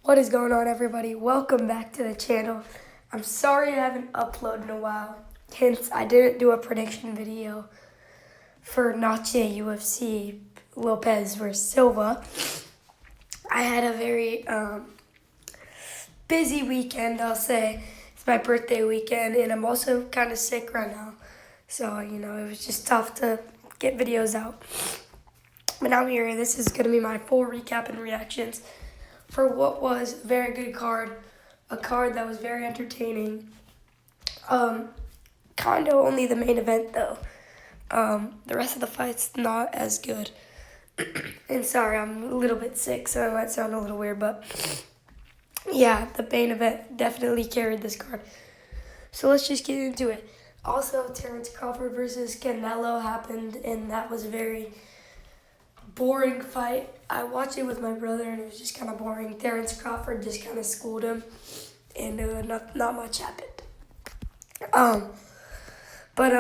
What is going on, everybody? Welcome back to the channel. I'm sorry I haven't uploaded in a while. Hence, I didn't do a prediction video for Nache UFC Lopez versus Silva. I had a very busy weekend, I'll say. It's my birthday weekend, and I'm also kind of sick right now. So, it was just tough to get videos out. But I'm here, and this is going to be my full recap and reactions for what was a very good card, a card that was very entertaining. Kind of only the main event, though. The rest of the fight's not as good. And sorry, I'm a little bit sick, so it might sound a little weird, but yeah, the main event definitely carried this card. So let's just get into it. Also, Terrence Crawford versus Canelo happened, and that was a very boring fight. I watched it with my brother, and it was just kind of boring. Terrence Crawford just kind of schooled him, and not much happened. But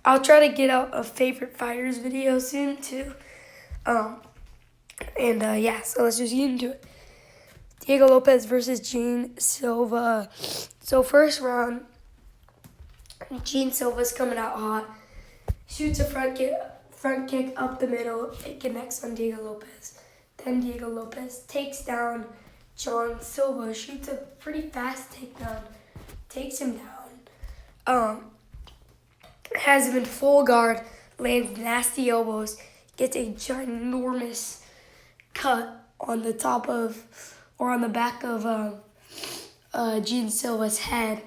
I'll try to get out a favorite fighters video soon too. Yeah, so let's just get into it. Diego Lopez versus Gene Silva. So first round, Gene Silva's coming out hot. Shoots a front kick up the middle. It connects on Diego Lopez. Then Diego Lopez takes down John Silva. Shoots a pretty fast takedown. Takes him down. Has him in full guard. Lands nasty elbows. Gets a ginormous cut on the top of, or on the back of Gene Silva's head.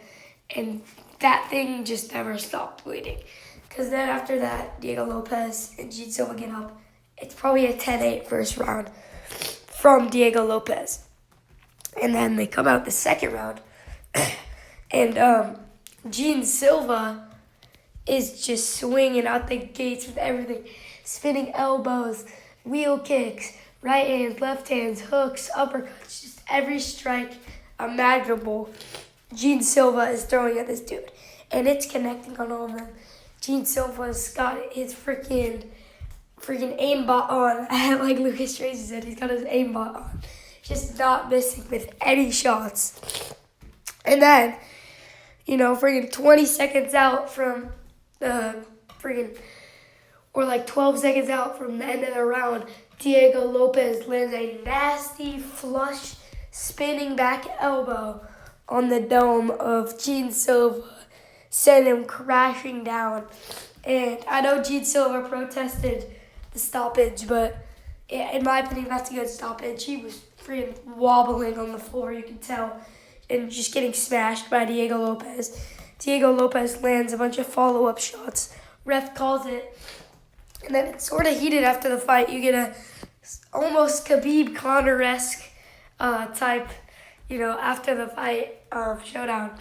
And that thing just never stopped bleeding. Because then after that, Diego Lopez and Gene Silva get up. It's probably a 10-8 first round from Diego Lopez. And then they come out the second round. And Gene Silva is just swinging out the gates with everything. Spinning elbows, wheel kicks, right hands, left hands, hooks, uppercuts. Just every strike imaginable Gene Silva is throwing at this dude. And it's connecting on all of them. Gene Silva's got his freaking aimbot on. Like Lucas Tracy said, he's got his aimbot on. Just not missing with any shots. And then, 20 seconds out from or like 12 seconds out from the end of the round, Diego Lopez lands a nasty flush spinning back elbow on the dome of Gene Silva. Sent him crashing down. And I know Gene Silva protested the stoppage, but in my opinion, that's a good stoppage. He was freaking wobbling on the floor, you can tell, and just getting smashed by Diego Lopez. Diego Lopez lands a bunch of follow-up shots. Ref calls it. And then it's sort of heated after the fight. You get a almost Khabib Conor-esque type, after the fight showdown.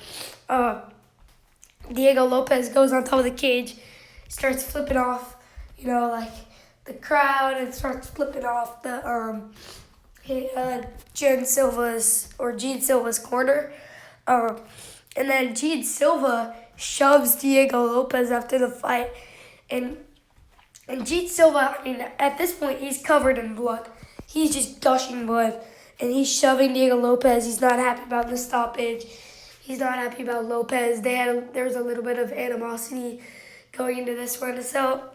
Diego Lopez goes on top of the cage, starts flipping off, like the crowd, and starts flipping off the Gene Silva's corner. And then Gene Silva shoves Diego Lopez after the fight. And Gene Silva, at this point, he's covered in blood. He's just gushing blood. And he's shoving Diego Lopez. He's not happy about the stoppage. He's not happy about Lopez. There was a little bit of animosity going into this one. So,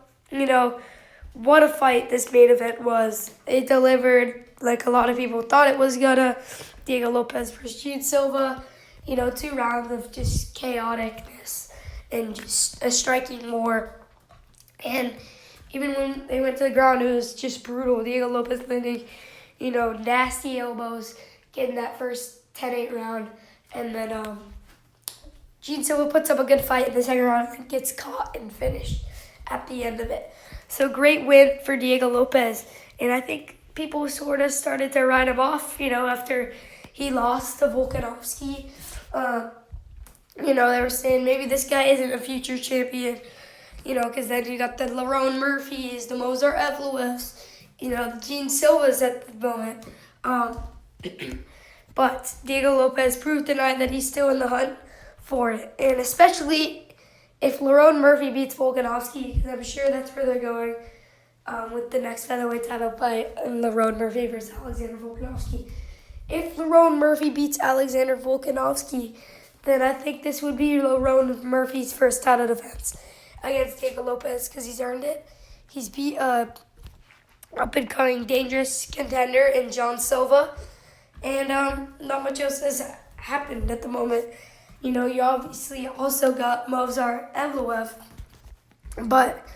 what a fight this main event was. It delivered like a lot of people thought it was gonna. Diego Lopez versus Gene Silva. 2 rounds of just chaoticness and just a striking war. And even when they went to the ground, it was just brutal. Diego Lopez landing, nasty elbows, getting that first 10-8 round. And then Gene Silva puts up a good fight in the second round and gets caught and finished at the end of it. So great win for Diego Lopez. And I think people sort of started to write him off, after he lost to Volkanovski. They were saying maybe this guy isn't a future champion, because then you got the Lerone Murphys, the Mozart Evloefs, the Gene Silvas at the moment. But Diego Lopez proved tonight that he's still in the hunt for it. And especially if Lerone Murphy beats Volkanovski, because I'm sure that's where they're going with the next featherweight title fight, Lerone Murphy versus Alexander Volkanovski. if Lerone Murphy beats Alexander Volkanovski, then I think this would be Lerone Murphy's first title defense against Diego Lopez because he's earned it. He's beat up-and-coming dangerous contender in John Silva. And not much else has happened at the moment. You know, you obviously also got Movsar Evloev. But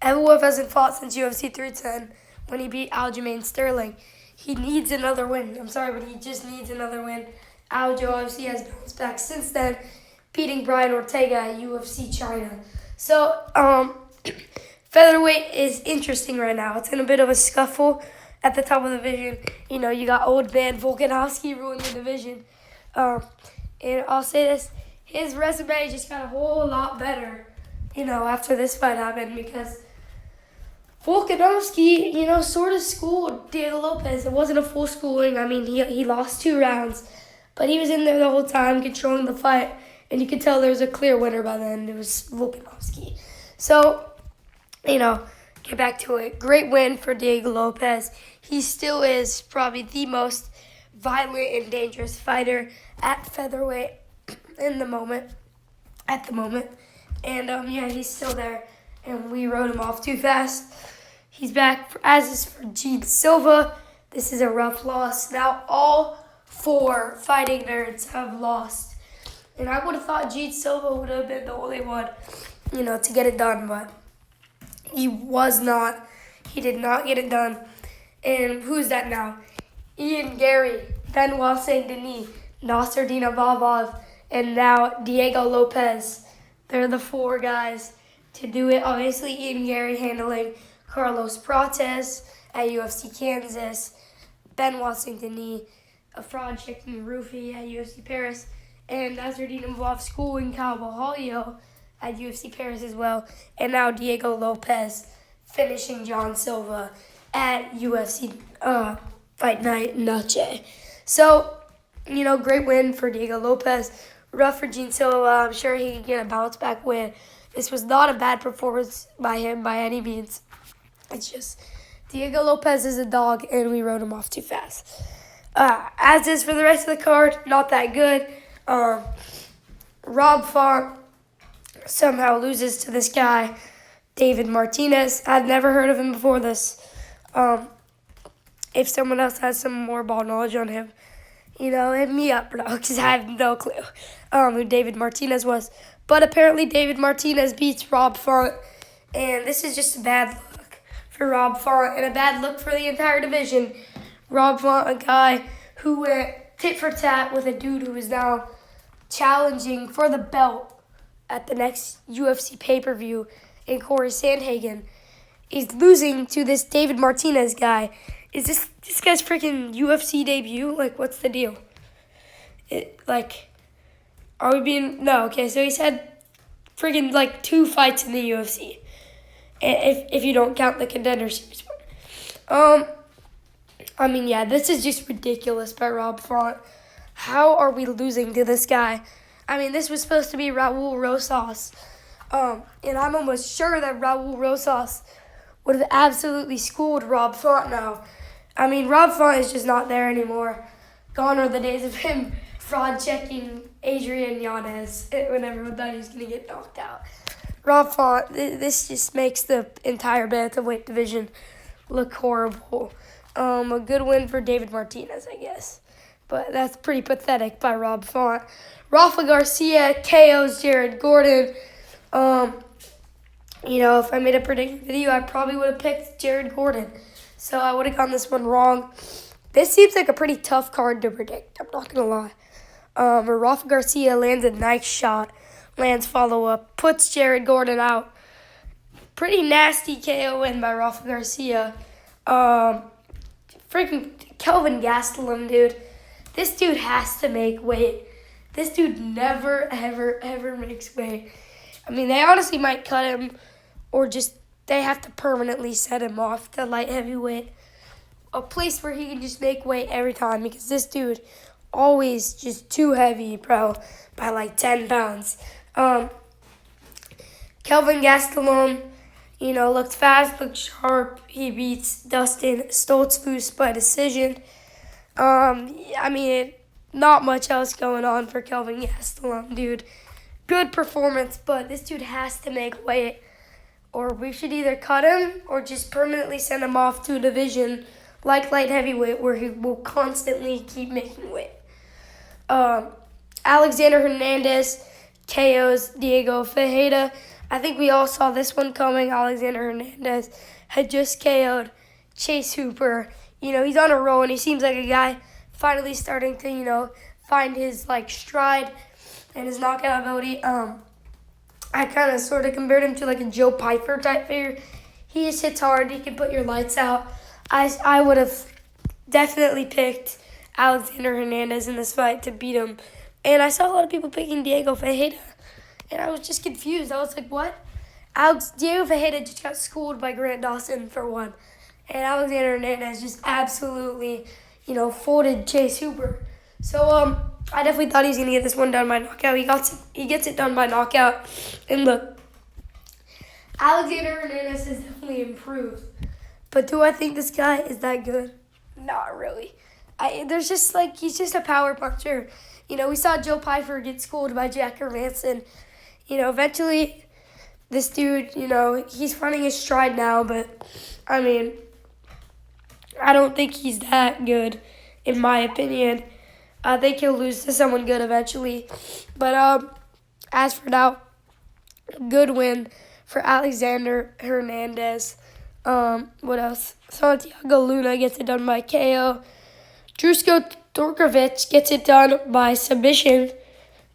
Evloev hasn't fought since UFC 310 when he beat Aljamain Sterling. He needs another win. I'm sorry, but he just needs another win. Aljo obviously has bounced back since then, beating Brian Ortega at UFC China. So, featherweight is interesting right now. It's in a bit of a scuffle at the top of the division. You know, you got old man Volkanovski ruling the division. And I'll say this, his resume just got a whole lot better, you know, after this fight happened because Volkanovski, you know, sort of schooled Diego Lopez. It wasn't a full schooling. I mean, he lost 2 rounds, but he was in there the whole time controlling the fight, and you could tell there was a clear winner by the end. It was Volkanovski. So, you know, get back to it. Great win for Diego Lopez. He still is probably the most violent and dangerous fighter at featherweight at the moment. And, yeah, he's still there, and we wrote him off too fast. He's back, as is for Gene Silva. This is a rough loss. Now all 4 fighting nerds have lost. And I would have thought Gene Silva would have been the only one, you know, to get it done, but he was not. He did not get it done. And who's that now? Ian Gary, Benoit Saint-Denis, Nasser Dinavavov, and now Diego Lopez. They're the 4 guys to do it. Obviously, Ian Gary handling Carlos Prates at UFC Kansas, Benoit Saint-Denis, a fraud checking Rufi at UFC Paris, and Nasser Dinavavov schooling Carvalho at UFC Paris as well, and now Diego Lopez finishing John Silva at UFC Fight Night Noche. So, you know, great win for Diego Lopez. Rough for Gene Silva. I'm sure he can get a bounce back win. This was not a bad performance by him by any means. It's just Diego Lopez is a dog, and we wrote him off too fast. As is for the rest of the card, not that good. Rob Font somehow loses to this guy, David Martinez. I'd never heard of him before this. If someone else has some more ball knowledge on him, you know, hit me up, bro, because I have no clue who David Martinez was. But apparently David Martinez beats Rob Font, and this is just a bad look for Rob Font and a bad look for the entire division. Rob Font, a guy who went tit for tat with a dude who is now challenging for the belt at the next UFC pay-per-view in Corey Sandhagen, is losing to this David Martinez guy. Is this guy's freaking UFC debut? Like, what's the deal? Are we being... No, okay, so he's had freaking, 2 fights in the UFC. If you don't count the Contender Series one. I mean, yeah, this is just ridiculous by Rob Font. How are we losing to this guy? I mean, this was supposed to be Raul Rosas. And I'm almost sure that Raul Rosas would have absolutely schooled Rob Font now. I mean, Rob Font is just not there anymore. Gone are the days of him fraud-checking Adrian Yanez when everyone thought he was going to get knocked out. Rob Font, this just makes the entire bantamweight division look horrible. A good win for David Martinez, I guess. But that's pretty pathetic by Rob Font. Rafa Garcia KOs Jared Gordon. You know, if I made a prediction video, I probably would have picked Jared Gordon. So I would have gotten this one wrong. This seems like a pretty tough card to predict. I'm not going to lie. Rafa Garcia lands a nice shot. Lands follow-up. Puts Jared Gordon out. Pretty nasty KO win by Rafa Garcia. Freaking Kelvin Gastelum, dude. This dude has to make weight. This dude never, ever, ever makes weight. I mean, they honestly might cut him or just they have to permanently set him off to light heavyweight. A place where he can just make weight every time because this dude always just too heavy, bro, by 10 pounds. Kelvin Gastelum, you know, looked fast, looked sharp. He beats Dustin Stoltzfus by decision. I mean, not much else going on for Kelvin Gastelum, dude. Good performance, but this dude has to make weight, or we should either cut him or just permanently send him off to a division like light heavyweight where he will constantly keep making weight. Alexander Hernandez KOs Diego Ferreira. I think we all saw this one coming. Alexander Hernandez had just KO'd Chase Hooper. He's on a roll, and he seems like a guy finally starting to, find his, stride and his knockout ability. I kind of sort of compared him to, a Joe Pyfer type figure. He just hits hard. He can put your lights out. I would have definitely picked Alexander Hernandez in this fight to beat him. And I saw a lot of people picking Diego Ferreira, and I was just confused. I was like, what? Diego Ferreira just got schooled by Grant Dawson for one. And Alexander Hernandez just absolutely, folded Chase Hooper. So I definitely thought he was going to get this one done by knockout. He gets it done by knockout. And look, Alexander Hernandez has definitely improved. But do I think this guy is that good? Not really. He's just a power puncher. We saw Joe Pyfer get schooled by Jack Hermanson. Eventually, this dude, he's finding his stride now, but, I mean, I don't think he's that good, in my opinion. I think he'll lose to someone good eventually. But as for now, good win for Alexander Hernandez. What else? Santiago Luna gets it done by KO. Drusko Dorkovic gets it done by submission.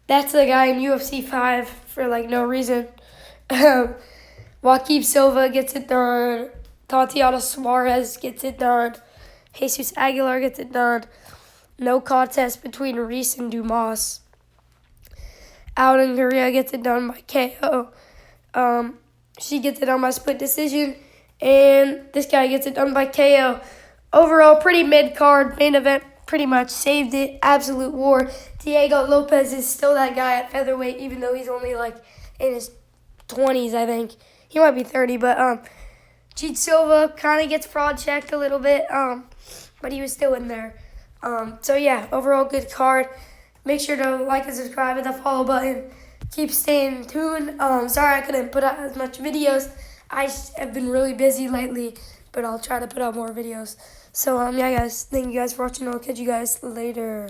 That's the guy in UFC 5 for no reason. Joaquin Silva gets it done. Tatiana Suarez gets it done. Jesus Aguilar gets it done. No contest between Reese and Dumas. Alden Guerrero gets it done by KO. She gets it done by split decision. And this guy gets it done by KO. Overall, pretty mid-card. Main event pretty much saved it. Absolute war. Diego Lopez is still that guy at featherweight, even though he's only in his 20s, I think. He might be 30, but Gene Silva kind of gets fraud checked a little bit, but he was still in there. So yeah, overall good card. Make sure to like and subscribe and the follow button. Keep staying tuned. Sorry I couldn't put out as much videos. I have been really busy lately, but I'll try to put out more videos. So yeah, guys, thank you guys for watching. I'll catch you guys later.